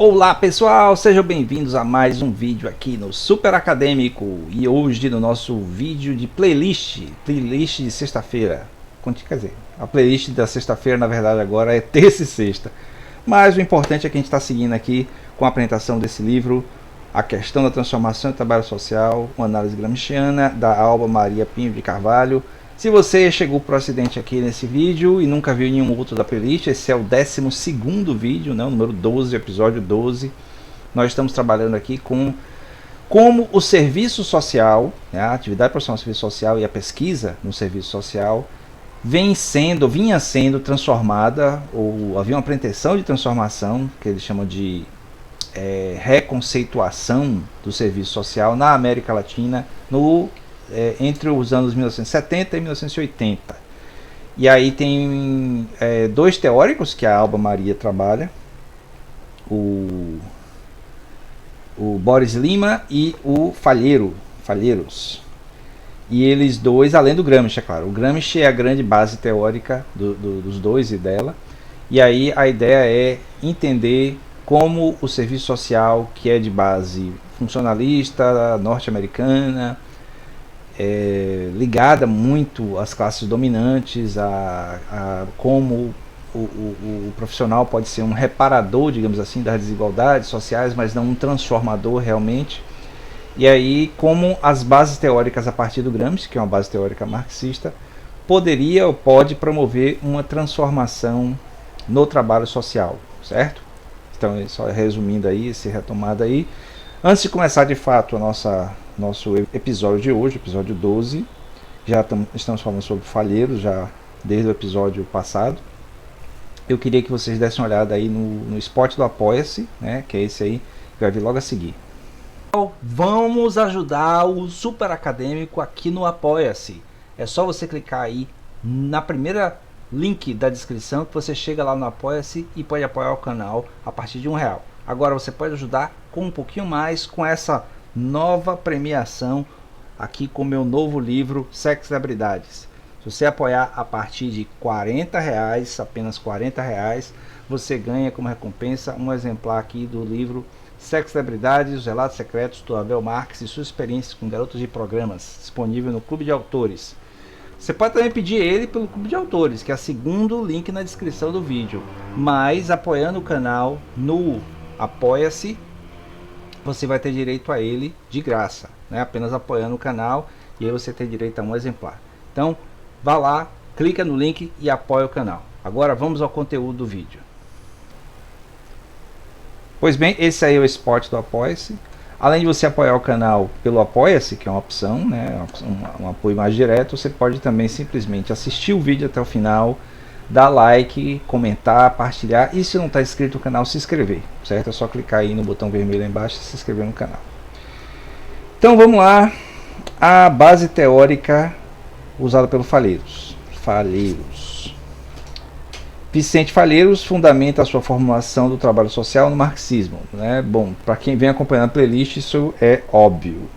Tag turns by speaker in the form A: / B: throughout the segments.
A: Olá pessoal, sejam bem-vindos a mais um vídeo aqui no Super Acadêmico. E hoje no nosso vídeo de playlist de sexta-feira. Quer dizer, a playlist da sexta-feira na verdade agora é terça e sexta. Mas o importante é que a gente está seguindo aqui com a apresentação desse livro, A Questão da Transformação do Trabalho Social, uma análise gramsciana, da Alba Maria Pinho de Carvalho. Se você chegou por acidente aqui nesse vídeo e nunca viu nenhum outro da playlist, esse é o 12º vídeo, né, o número 12, episódio 12. Nós estamos trabalhando aqui com como o serviço social, né, a atividade profissional do serviço social e a pesquisa no serviço social vinha sendo transformada, ou havia uma pretensão de transformação, que eles chamam de reconceituação do serviço social na América Latina, entre os anos 1970 e 1980. E aí tem dois teóricos que a Alba Maria trabalha, o Boris Lima e o Falheiros. E eles dois, além do Gramsci, é claro. O Gramsci é a grande base teórica dos dois e dela. E aí a ideia é entender como o serviço social, que é de base funcionalista, norte-americana, ligada muito às classes dominantes, a como o profissional pode ser um reparador, digamos assim, das desigualdades sociais, mas não um transformador realmente. E aí como as bases teóricas a partir do Gramsci, que é uma base teórica marxista, poderia ou pode promover uma transformação no trabalho social, certo? Então, só resumindo aí, esse retomado aí. Antes de começar de fato nosso episódio de hoje, episódio 12, já estamos falando sobre Falheiros, já desde o episódio passado. Eu queria que vocês dessem uma olhada aí no spot do Apoia-se, né, que é esse aí, que vai vir logo a seguir. Vamos ajudar o Super Acadêmico aqui no Apoia-se. É só você clicar aí na primeira link da descrição que você chega lá no Apoia-se e pode apoiar o canal a partir de R$1. Agora você pode ajudar com um pouquinho mais com essa nova premiação aqui com meu novo livro Sexo e Celebridades. Se você apoiar a partir de R$40, apenas R$40, você ganha como recompensa um exemplar aqui do livro Sexo e Celebridades, os relatos secretos do Abel Marques e suas experiências com garotos de programas, disponível no Clube de Autores. Você pode também pedir ele pelo Clube de Autores, que é o segundo link na descrição do vídeo. Mas apoiando o canal no Apoia-se, você vai ter direito a ele de graça, né? Apenas apoiando o canal, e aí você tem direito a um exemplar. Então vá lá, clica no link e apoia o canal. Agora vamos ao conteúdo do vídeo. Pois bem, esse aí é o spot do Apoia-se. Além de você apoiar o canal pelo Apoia-se, que é uma opção, né, um apoio mais direto, você pode também simplesmente assistir o vídeo até o final, dar like, comentar, partilhar, e se não está inscrito no canal, se inscrever, certo? É só clicar aí no botão vermelho aí embaixo e se inscrever no canal. Então vamos lá, a base teórica usada pelo Falheiros. Vicente Falheiros fundamenta a sua formulação do trabalho social no marxismo, né? Bom, para quem vem acompanhando a playlist, isso é óbvio.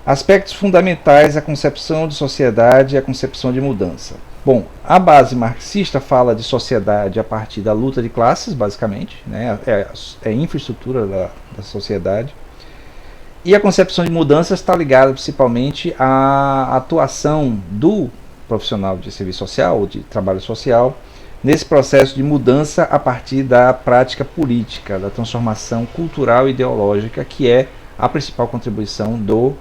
A: Aspectos fundamentais da concepção de sociedade e a concepção de mudança. Bom, a base marxista fala de sociedade a partir da luta de classes, basicamente, né? É a infraestrutura da sociedade. E a concepção de mudança está ligada principalmente à atuação do profissional de serviço social ou de trabalho social nesse processo de mudança a partir da prática política, da transformação cultural e ideológica, que é a principal contribuição do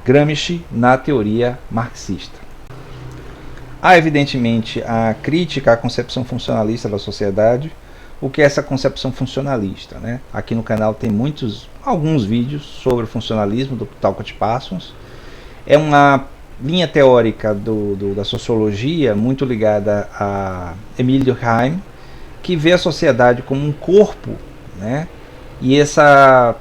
A: Gramsci na teoria marxista. Há evidentemente a crítica à concepção funcionalista da sociedade. O que é essa concepção funcionalista, né? Aqui no canal tem alguns vídeos sobre o funcionalismo do Talcott Parsons. É uma linha teórica da sociologia muito ligada a Emile Durkheim, que vê a sociedade como um corpo, né? E essa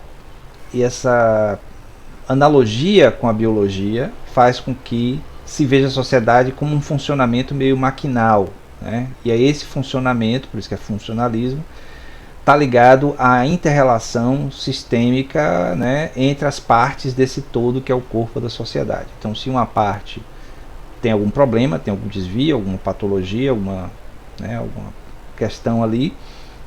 A: analogia com a biologia faz com que se veja a sociedade como um funcionamento meio maquinal, né? E aí esse funcionamento, por isso que é funcionalismo, está ligado à inter-relação sistêmica, né, entre as partes desse todo que é o corpo da sociedade. Então, se uma parte tem algum problema, tem algum desvio, alguma patologia, alguma questão ali,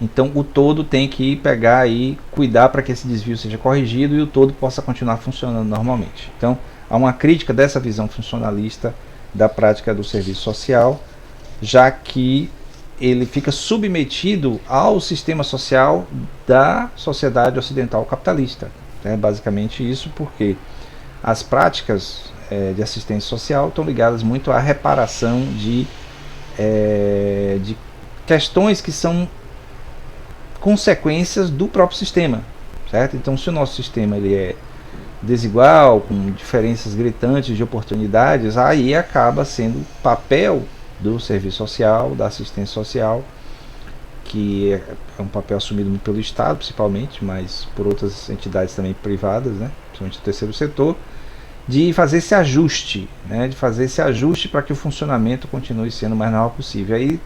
A: Então o todo tem que pegar e cuidar para que esse desvio seja corrigido e o todo possa continuar funcionando normalmente. Então há uma crítica dessa visão funcionalista da prática do serviço social, já que ele fica submetido ao sistema social da sociedade ocidental capitalista. É basicamente isso, porque as práticas de assistência social estão ligadas muito à reparação de questões que são consequências do próprio sistema, certo? Então, se o nosso sistema ele é desigual, com diferenças gritantes de oportunidades, aí acaba sendo papel do serviço social, da assistência social, que é um papel assumido pelo Estado principalmente, mas por outras entidades também privadas, né? Principalmente o terceiro setor, de fazer esse ajuste, né? De fazer esse ajuste para que o funcionamento continue sendo o mais normal possível. Aí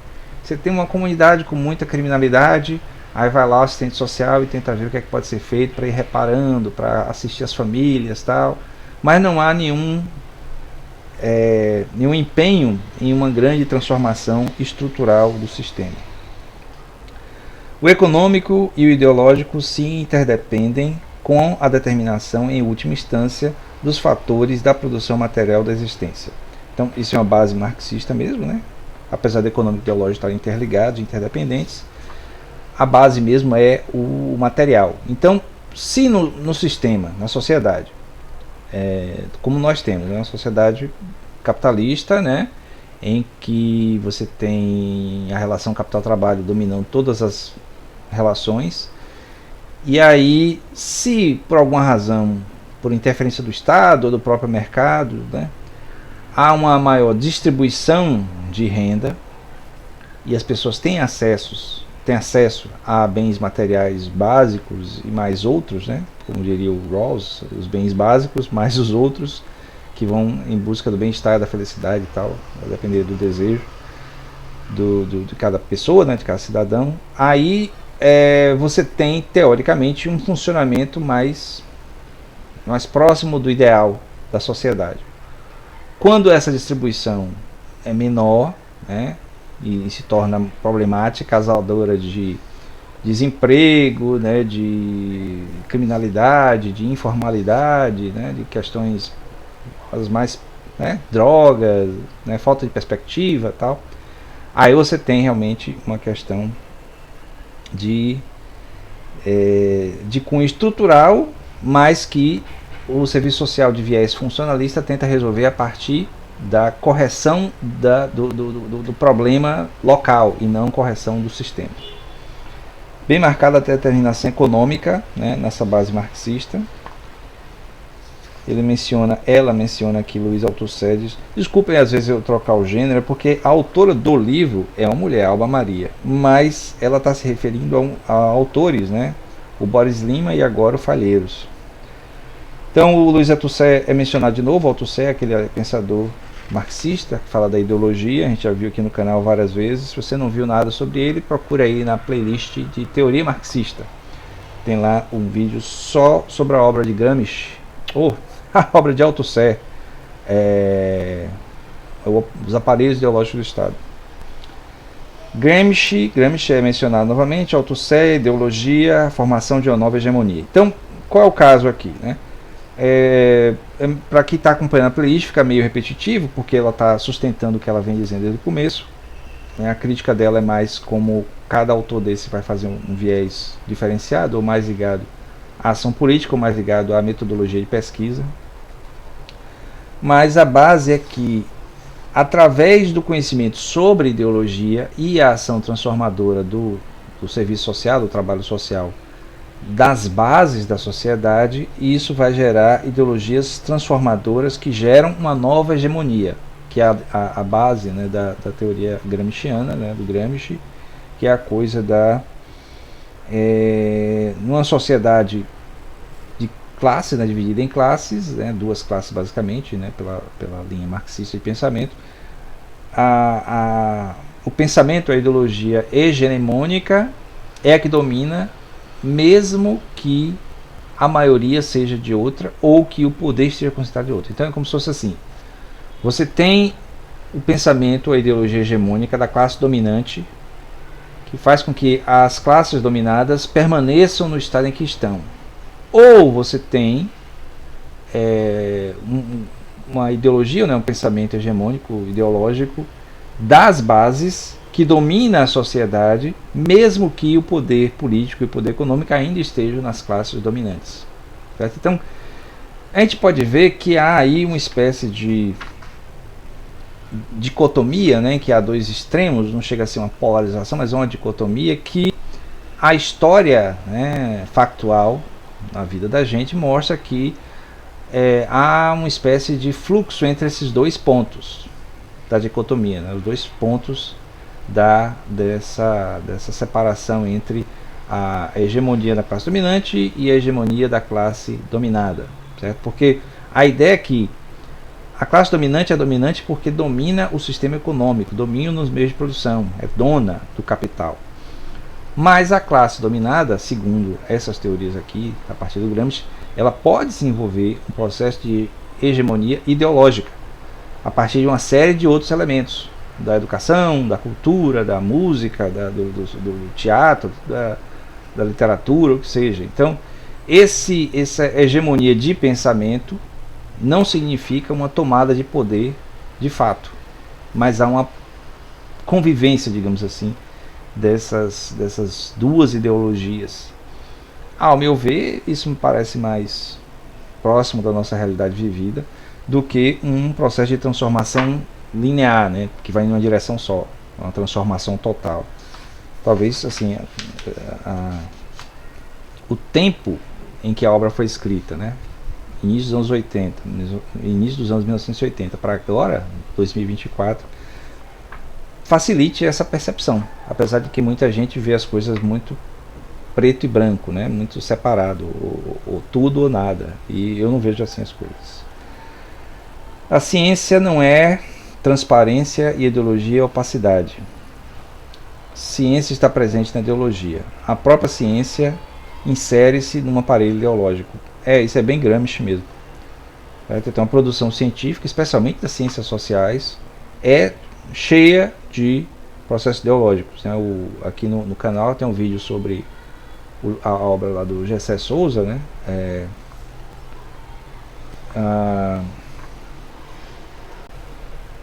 A: você tem uma comunidade com muita criminalidade, aí vai lá o assistente social e tenta ver o que é que pode ser feito para ir reparando, para assistir as famílias, tal, mas não há nenhum empenho em uma grande transformação estrutural do sistema. O econômico e o ideológico se interdependem com a determinação, em última instância, dos fatores da produção material da existência. Então, isso é uma base marxista mesmo, né? Apesar do econômico e ideológico estarem interligados, interdependentes, a base mesmo é o material. Então, se no sistema, na sociedade, como nós temos, né, uma sociedade capitalista, né, em que você tem a relação capital-trabalho dominando todas as relações, e aí, se por alguma razão, por interferência do Estado ou do próprio mercado, né, há uma maior distribuição de renda e as pessoas têm acesso a bens materiais básicos e mais outros, né, como diria o Rawls, os bens básicos mais os outros que vão em busca do bem-estar, da felicidade e tal, vai depender do desejo de cada pessoa, né, de cada cidadão. Aí você tem, teoricamente, um funcionamento mais próximo do ideal da sociedade. Quando essa distribuição é menor, né, e se torna problemática, causadora de desemprego, né, de criminalidade, de informalidade, né, de questões as mais, né, drogas, né, falta de perspectiva, tal. Aí você tem realmente uma questão de cunho estrutural, mas que o serviço social de viés funcionalista tenta resolver a partir da correção do problema local e não correção do sistema. Bem marcada a determinação econômica, né, nessa base marxista. Ela menciona aqui Luiz Althusser. Desculpem às vezes eu trocar o gênero, porque a autora do livro é uma mulher, Alba Maria, mas ela está se referindo a autores, né, o Boris Lima e agora o Falheiros. Então o Luiz Althusser é mencionado de novo. Althusser, aquele pensador marxista que fala da ideologia, a gente já viu aqui no canal várias vezes. Se você não viu nada sobre ele, procura aí na playlist de teoria marxista, tem lá um vídeo só sobre a obra de Gramsci, ou a obra de Althusser, os aparelhos ideológicos do Estado. Gramsci é mencionado novamente, Althusser, ideologia, a formação de uma nova hegemonia. Então, qual é o caso aqui, né? Para quem está acompanhando a playlist, fica meio repetitivo, porque ela está sustentando o que ela vem dizendo desde o começo, né? A crítica dela é mais como cada autor desse vai fazer um viés diferenciado, ou mais ligado à ação política, ou mais ligado à metodologia de pesquisa. Mas a base é que, através do conhecimento sobre ideologia e a ação transformadora do serviço social, do trabalho social, das bases da sociedade, isso vai gerar ideologias transformadoras que geram uma nova hegemonia, que é a base, né, da teoria gramsciana, né, do Gramsci, que é a coisa numa sociedade de classe, né, dividida em classes, né, duas classes basicamente, né, pela linha marxista de pensamento, o pensamento, a ideologia hegemônica é a que domina, mesmo que a maioria seja de outra, ou que o poder esteja concentrado de outra. Então é como se fosse assim: você tem o pensamento, a ideologia hegemônica da classe dominante, que faz com que as classes dominadas permaneçam no estado em que estão. Ou você tem uma ideologia, né, um pensamento hegemônico, ideológico, das bases, que domina a sociedade, mesmo que o poder político e o poder econômico ainda estejam nas classes dominantes. Certo? Então, a gente pode ver que há aí uma espécie de dicotomia, né, que há dois extremos, não chega a ser uma polarização, mas é uma dicotomia que a história, né, factual na vida da gente mostra que há uma espécie de fluxo entre esses dois pontos da dicotomia, né, os dois pontos dessa separação entre a hegemonia da classe dominante e a hegemonia da classe dominada, certo? Porque a ideia é que a classe dominante é dominante porque domina o sistema econômico, domina os meios de produção, é dona do capital. Mas a classe dominada, segundo essas teorias aqui, a partir do Gramsci, ela pode desenvolver um processo de hegemonia ideológica, a partir de uma série de outros elementos, da educação, da cultura, da música, do teatro, da literatura, o que seja. Então, essa hegemonia de pensamento não significa uma tomada de poder de fato, mas há uma convivência, digamos assim, dessas duas ideologias. Ao meu ver, isso me parece mais próximo da nossa realidade vivida do que um processo de transformação linear, né, que vai em uma direção só, uma transformação total. Talvez assim o tempo em que a obra foi escrita, né, início dos anos 80, início dos anos 1980 para agora, 2024, facilite essa percepção, apesar de que muita gente vê as coisas muito preto e branco, né, muito separado, ou tudo ou nada, e eu não vejo assim as coisas. A ciência não é transparência e ideologia é opacidade. Ciência está presente na ideologia. A própria ciência insere-se num aparelho ideológico. Isso é bem Gramsci mesmo. Então a produção científica, especialmente das ciências sociais, é cheia de processos ideológicos, né? Aqui no canal tem um vídeo sobre a obra lá do Gessé Souza, né?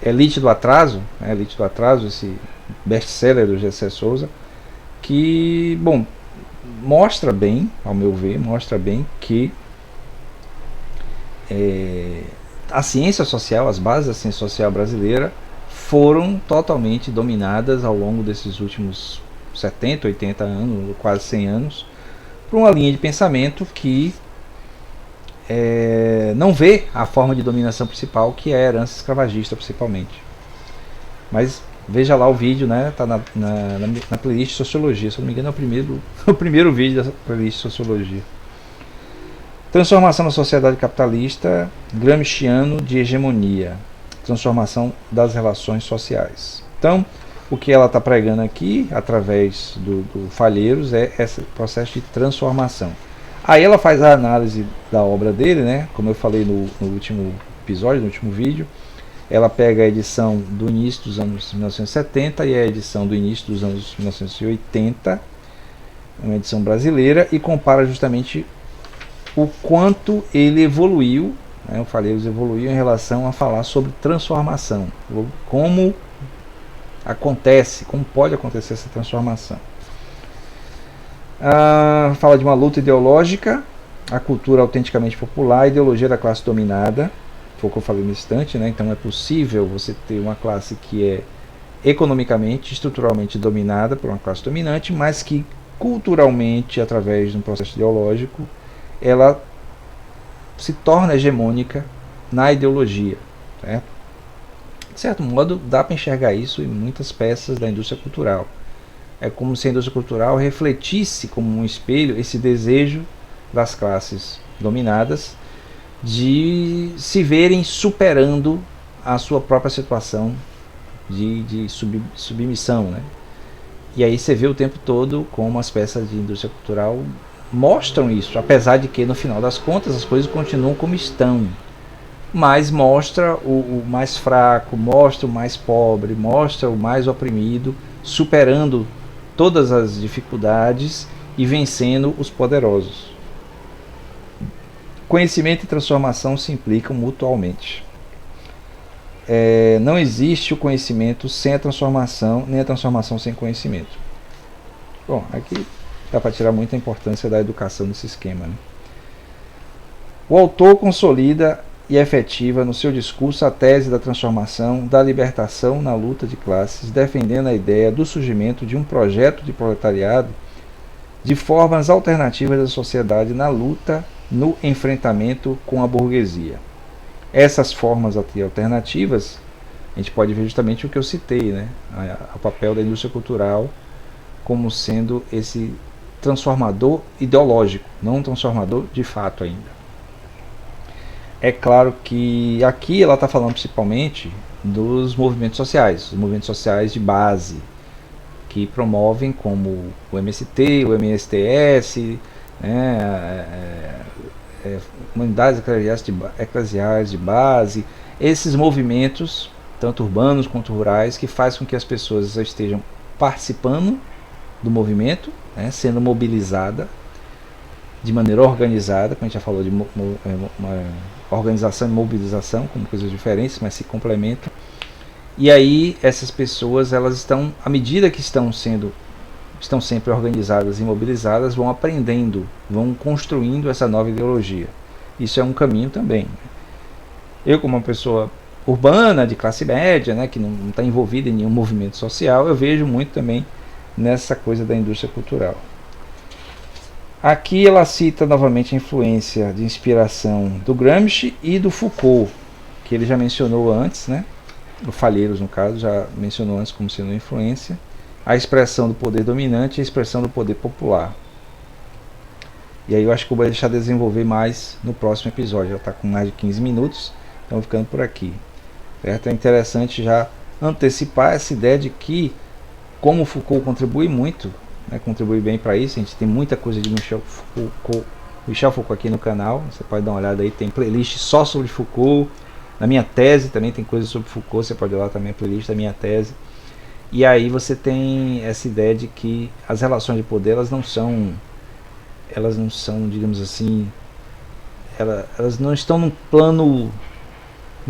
A: Elite do Atraso, né? Elite do Atraso, esse best-seller do Gessé Souza, que, bom, mostra bem, ao meu ver, mostra bem que a ciência social, as bases da ciência social brasileira foram totalmente dominadas ao longo desses últimos 70, 80 anos, quase 100 anos, por uma linha de pensamento que não vê a forma de dominação principal, que é a herança escravagista principalmente. Mas veja lá o vídeo, né? Tá na playlist Sociologia, se não me engano é o primeiro vídeo da playlist Sociologia. Transformação na sociedade capitalista, gramsciano de hegemonia, transformação das relações sociais. Então, o que ela está pregando aqui, através do Falheiros, é esse processo de transformação. Aí ela faz a análise da obra dele, né? Como eu falei no último episódio, no último vídeo. Ela pega a edição do início dos anos 1970 e a edição do início dos anos 1980, uma edição brasileira, e compara justamente o quanto ele evoluiu, né? O Falheiros evoluiu em relação a falar sobre transformação, como acontece, como pode acontecer essa transformação. Fala de uma luta ideológica, a cultura autenticamente popular, a ideologia da classe dominada, foi o que eu falei no instante, né? Então é possível você ter uma classe que é economicamente, estruturalmente dominada por uma classe dominante, mas que culturalmente, através de um processo ideológico, ela se torna hegemônica na ideologia, certo? De certo modo, dá para enxergar isso em muitas peças da indústria cultural. É como se a indústria cultural refletisse como um espelho esse desejo das classes dominadas de se verem superando a sua própria situação de submissão, né? E aí você vê o tempo todo como as peças de indústria cultural mostram isso, apesar de que no final das contas as coisas continuam como estão, mas mostra o mais fraco, mostra o mais pobre, mostra o mais oprimido superando todas as dificuldades e vencendo os poderosos. Conhecimento e transformação se implicam mutualmente. Não existe o conhecimento sem a transformação, nem a transformação sem conhecimento. Bom, aqui dá para tirar muita importância da educação nesse esquema, né? O autor consolida e efetiva no seu discurso a tese da transformação, da libertação na luta de classes, defendendo a ideia do surgimento de um projeto de proletariado de formas alternativas da sociedade na luta, no enfrentamento com a burguesia. Essas formas alternativas, a gente pode ver justamente o que eu citei, né? O papel da indústria cultural como sendo esse transformador ideológico, não um transformador de fato ainda. É claro que aqui ela está falando principalmente dos movimentos sociais, os movimentos sociais de base, que promovem como o MST, o MSTS, né, comunidades eclesiais de base, esses movimentos, tanto urbanos quanto rurais, que fazem com que as pessoas estejam participando do movimento, né, sendo mobilizada de maneira organizada, como a gente já falou de uma organização e mobilização como coisas diferentes, mas se complementam. E aí essas pessoas, elas estão, à medida que estão sempre organizadas e mobilizadas, vão aprendendo, vão construindo essa nova ideologia. Isso é um caminho também. Eu, como uma pessoa urbana, de classe média, né, que não está envolvida em nenhum movimento social, eu vejo muito também nessa coisa da indústria cultural. Aqui ela cita novamente a influência de inspiração do Gramsci e do Foucault, que ele já mencionou antes, né? O Falheiros, no caso, já mencionou antes como sendo influência. A expressão do poder dominante e a expressão do poder popular. E aí eu acho que eu vou deixar desenvolver mais no próximo episódio. Já está com mais de 15 minutos, então ficando por aqui. Certo? É interessante já antecipar essa ideia de que, como o Foucault contribui muito, né, contribui bem para isso, a gente tem muita coisa de Michel Foucault aqui no canal, você pode dar uma olhada aí, tem playlist só sobre Foucault, na minha tese também tem coisas sobre Foucault, você pode olhar também a playlist da minha tese, e aí você tem essa ideia de que as relações de poder, elas não são, digamos assim, elas não estão no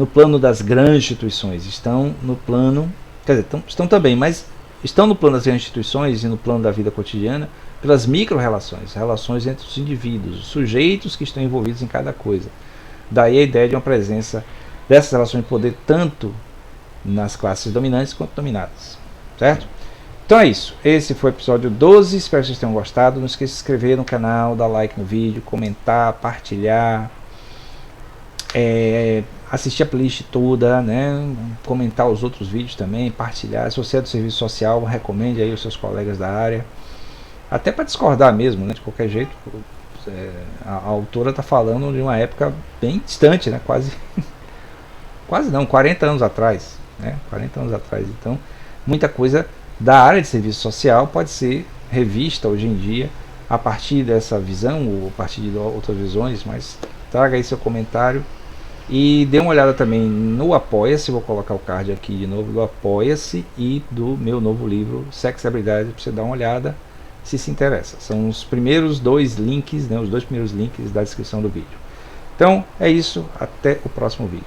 A: plano das grandes instituições, estão no plano, quer dizer, estão também, mas estão no plano das instituições e no plano da vida cotidiana pelas micro-relações, relações entre os indivíduos, os sujeitos que estão envolvidos em cada coisa. Daí a ideia de uma presença dessas relações de poder tanto nas classes dominantes quanto dominadas. Certo? Então é isso. Esse foi o episódio 12. Espero que vocês tenham gostado. Não esqueça de se inscrever no canal, dar like no vídeo, comentar, partilhar, assistir a playlist toda, né? Comentar os outros vídeos também, partilhar. Se você é do serviço social, recomende aí os seus colegas da área, até para discordar mesmo, né? De qualquer jeito, a autora está falando de uma época bem distante, né? Quase não, 40 anos atrás, né? 40 anos atrás. Então muita coisa da área de serviço social pode ser revista hoje em dia a partir dessa visão ou a partir de outras visões, mas traga aí seu comentário. E dê uma olhada também no Apoia-se, vou colocar o card aqui de novo, do Apoia-se e do meu novo livro, Sexo e Habilidade, para você dar uma olhada se interessa. São os primeiros dois links, né, os dois primeiros links da descrição do vídeo. Então é isso, até o próximo vídeo.